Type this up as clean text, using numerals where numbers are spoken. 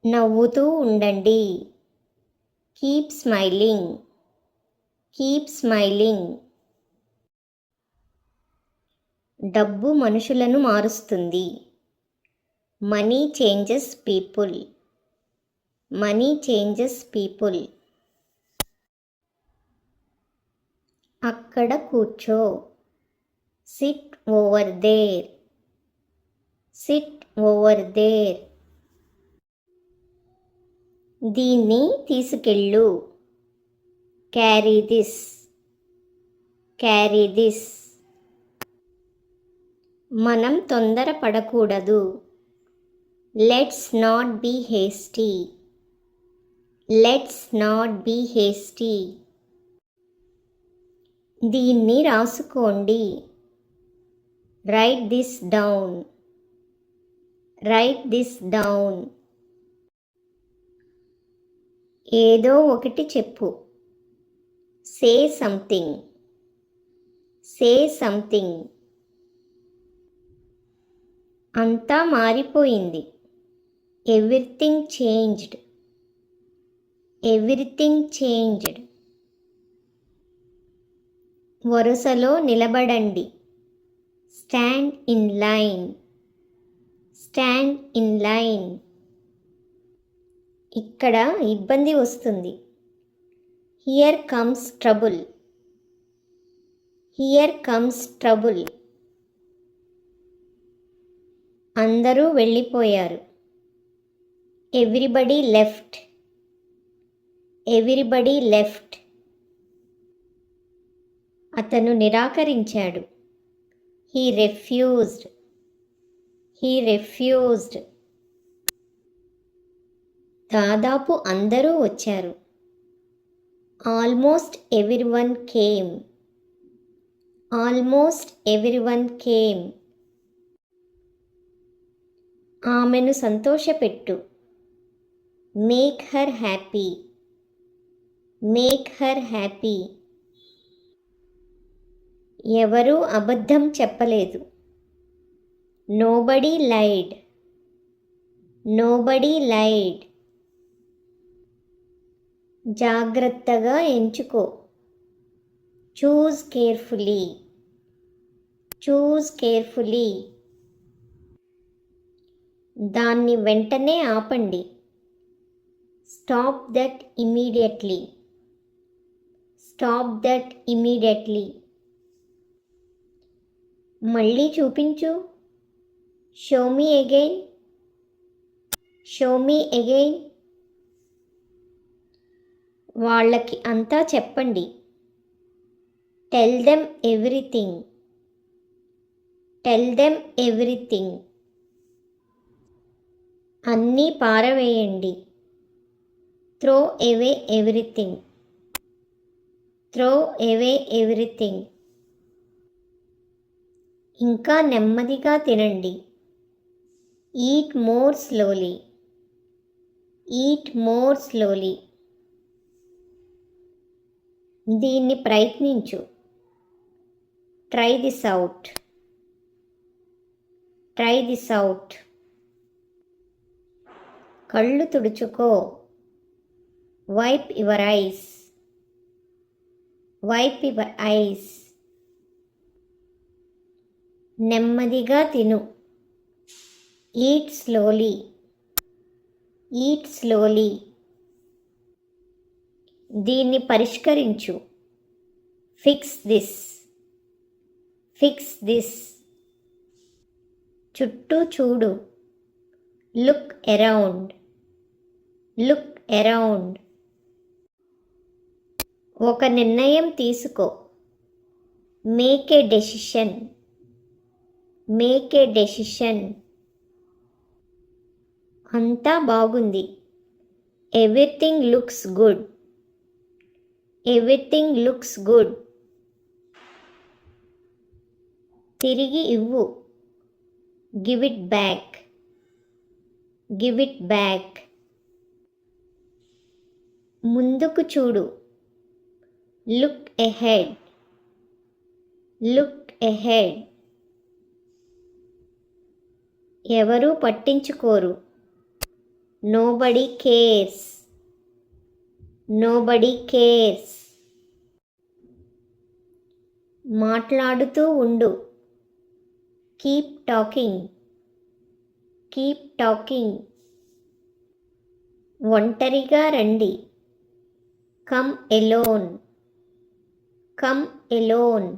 నవ్వుతూ ఉండండి. Keep smiling. Keep smiling. డబ్బు మనుషులను మారుస్తుంది. Money changes people. Money changes people. అక్కడ కూర్చో. Sit over there. Sit over there. దీన్ని తీసుకెళ్ళు. Carry this. Carry this. మనం తొందరపడకూడదు. Let's not be hasty. Let's not be hasty. దీన్ని రాసుకోండి. Write this down. Write this down. ఏదో ఒకటి చెప్పు. Say something. Say something. అంతా మారిపోయింది. Everything changed. Everything changed. వరుసలో నిలబడండి. Stand in line. Stand in line. ఇక్కడ ఇబ్బంది వస్తుంది. Here comes trouble. Here comes trouble. అందరూ వెళ్ళిపోయారు. Everybody left. Everybody left. అతను నిరాకరించాడు. He refused. He refused. దాదాపు అందరూ వచ్చారు. Almost everyone came. Almost everyone came. ఆమెను సంతోషపెట్టు. Make her happy. Make her happy. ఎవరూ అబద్ధం చెప్పలేదు. Nobody lied. Nobody lied. జాగ్రత్తగా ఎంచుకో. Choose carefully. Choose carefully. దాన్ని వెంటనే ఆపండి. Stop that immediately. Stop that immediately. మళ్ళీ చూపించు. Show me again. Show me again. వాళ్ళకి అంతా చెప్పండి. Tell them everything. Tell them everything. అన్నీ పారవేయండి. Throw away everything. Throw away everything. ఇంకా నెమ్మదిగా తినండి. Eat more slowly. Eat more slowly. దీన్ని ప్రయత్నించు. Try this out. Try this out. కళ్ళు తుడుచుకో. Wipe your eyes. Wipe your eyes. నెమ్మదిగా తిను. Eat slowly. Eat slowly. దీన్ని పరిష్కరించు. Fix this. Fix this. చుట్టూ చూడు. Look around. Look around. ఒక నిర్ణయం తీసుకో. Make a decision. Make a decision. అంతా బాగుంది. Everything looks good. Everything looks good. తిరిగి ఇవ్వు. Give it back. Give it back. ముందుకు చూడు. Look ahead. Look ahead. ఎవరూ పట్టించుకోరు. Nobody cares. Nobody cares. మాట్లాడుతూ ఉండు. Keep talking. Keep talking. ఒంటరిగా రండి. Come alone. Come alone.